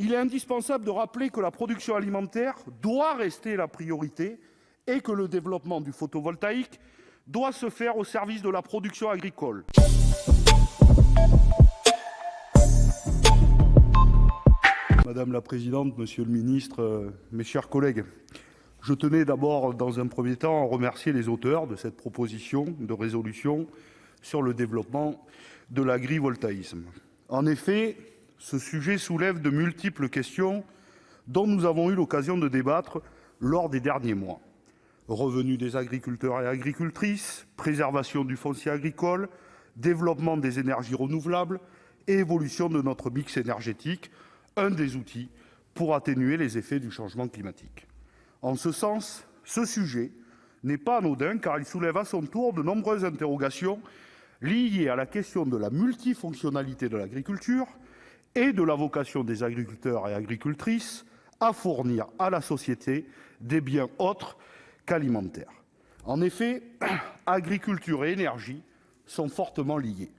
il est indispensable de rappeler que la production alimentaire doit rester la priorité et que le développement du photovoltaïque doit se faire au service de la production agricole. Madame la présidente, monsieur le ministre, mes chers collègues, je tenais d'abord, dans un premier temps, à remercier les auteurs de cette proposition de résolution sur le développement de l'agrivoltaïsme. En effet, ce sujet soulève de multiples questions dont nous avons eu l'occasion de débattre lors des derniers mois. Revenus des agriculteurs et agricultrices, préservation du foncier agricole, développement des énergies renouvelables et évolution de notre mix énergétique, un des outils pour atténuer les effets du changement climatique. En ce sens, ce sujet n'est pas anodin car il soulève à son tour de nombreuses interrogations liées à la question de la multifonctionnalité de l'agriculture et de la vocation des agriculteurs et agricultrices à fournir à la société des biens autres qu'alimentaires. En effet, agriculture et énergie sont fortement liées.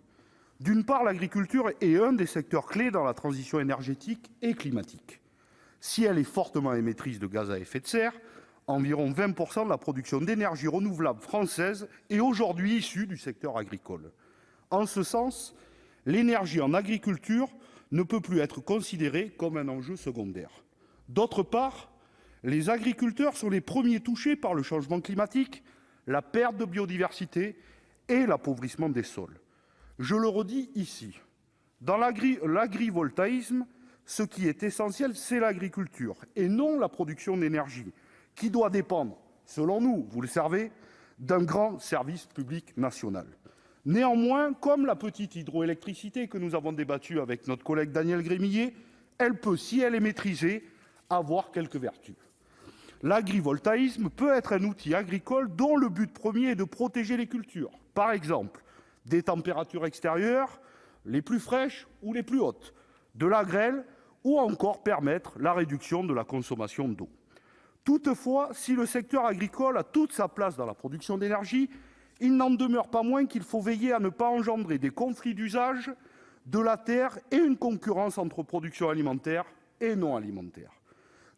D'une part, l'agriculture est un des secteurs clés dans la transition énergétique et climatique. Si elle est fortement émettrice de gaz à effet de serre, environ 20% de la production d'énergie renouvelable française est aujourd'hui issue du secteur agricole. En ce sens, l'énergie en agriculture ne peut plus être considérée comme un enjeu secondaire. D'autre part, les agriculteurs sont les premiers touchés par le changement climatique, la perte de biodiversité et l'appauvrissement des sols. Je le redis ici, dans l'agrivoltaïsme, ce qui est essentiel, c'est l'agriculture et non la production d'énergie, qui doit dépendre, selon nous, vous le savez, d'un grand service public national. Néanmoins, comme la petite hydroélectricité que nous avons débattue avec notre collègue Daniel Gremillet, elle peut, si elle est maîtrisée, avoir quelques vertus. L'agrivoltaïsme peut être un outil agricole dont le but premier est de protéger les cultures, par exemple des températures extérieures les plus fraîches ou les plus hautes, de la grêle ou encore permettre la réduction de la consommation d'eau. Toutefois, si le secteur agricole a toute sa place dans la production d'énergie, il n'en demeure pas moins qu'il faut veiller à ne pas engendrer des conflits d'usage de la terre et une concurrence entre production alimentaire et non alimentaire.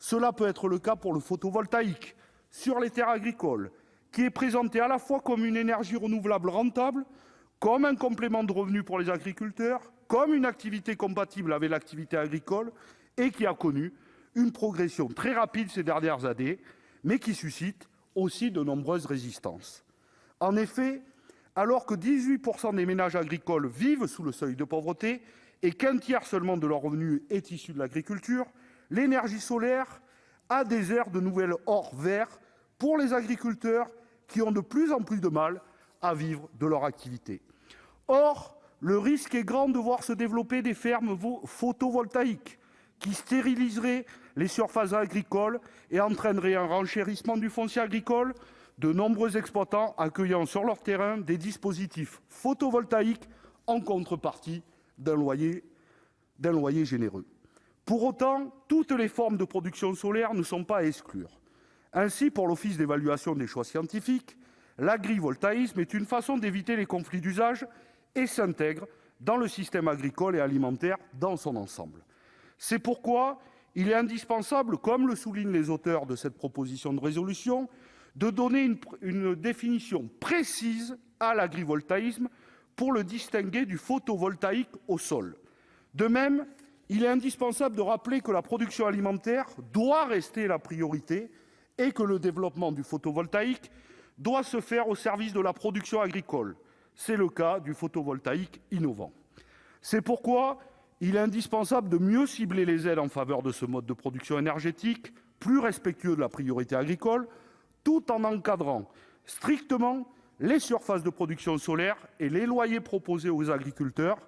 Cela peut être le cas pour le photovoltaïque sur les terres agricoles, qui est présenté à la fois comme une énergie renouvelable rentable, comme un complément de revenus pour les agriculteurs, comme une activité compatible avec l'activité agricole et qui a connu une progression très rapide ces dernières années, mais qui suscite aussi de nombreuses résistances. En effet, alors que 18% des ménages agricoles vivent sous le seuil de pauvreté et qu'un tiers seulement de leurs revenus est issu de l'agriculture, l'énergie solaire a des airs de nouvel or vert pour les agriculteurs qui ont de plus en plus de mal à vivre de leur activité. Or, le risque est grand de voir se développer des fermes photovoltaïques qui stériliseraient les surfaces agricoles et entraîneraient un renchérissement du foncier agricole, de nombreux exploitants accueillant sur leur terrain des dispositifs photovoltaïques en contrepartie d'un loyer généreux. Pour autant, toutes les formes de production solaire ne sont pas à exclure. Ainsi, pour l'Office d'évaluation des choix scientifiques, l'agrivoltaïsme est une façon d'éviter les conflits d'usage et s'intègre dans le système agricole et alimentaire dans son ensemble. C'est pourquoi il est indispensable, comme le soulignent les auteurs de cette proposition de résolution, de donner une définition précise à l'agrivoltaïsme pour le distinguer du photovoltaïque au sol. De même, il est indispensable de rappeler que la production alimentaire doit rester la priorité et que le développement du photovoltaïque doit se faire au service de la production agricole. C'est le cas du photovoltaïque innovant. C'est pourquoi il est indispensable de mieux cibler les aides en faveur de ce mode de production énergétique, plus respectueux de la priorité agricole, tout en encadrant strictement les surfaces de production solaire et les loyers proposés aux agriculteurs,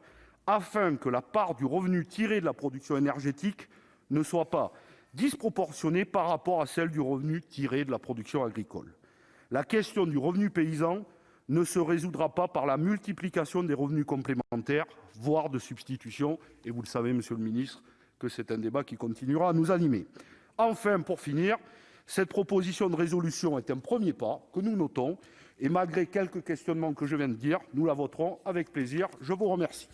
afin que la part du revenu tiré de la production énergétique ne soit pas disproportionnée par rapport à celle du revenu tiré de la production agricole. La question du revenu paysan ne se résoudra pas par la multiplication des revenus complémentaires, voire de substitution, et vous le savez, monsieur le ministre, que c'est un débat qui continuera à nous animer. Enfin, pour finir, cette proposition de résolution est un premier pas que nous notons, et malgré quelques questionnements que je viens de dire, nous la voterons avec plaisir. Je vous remercie.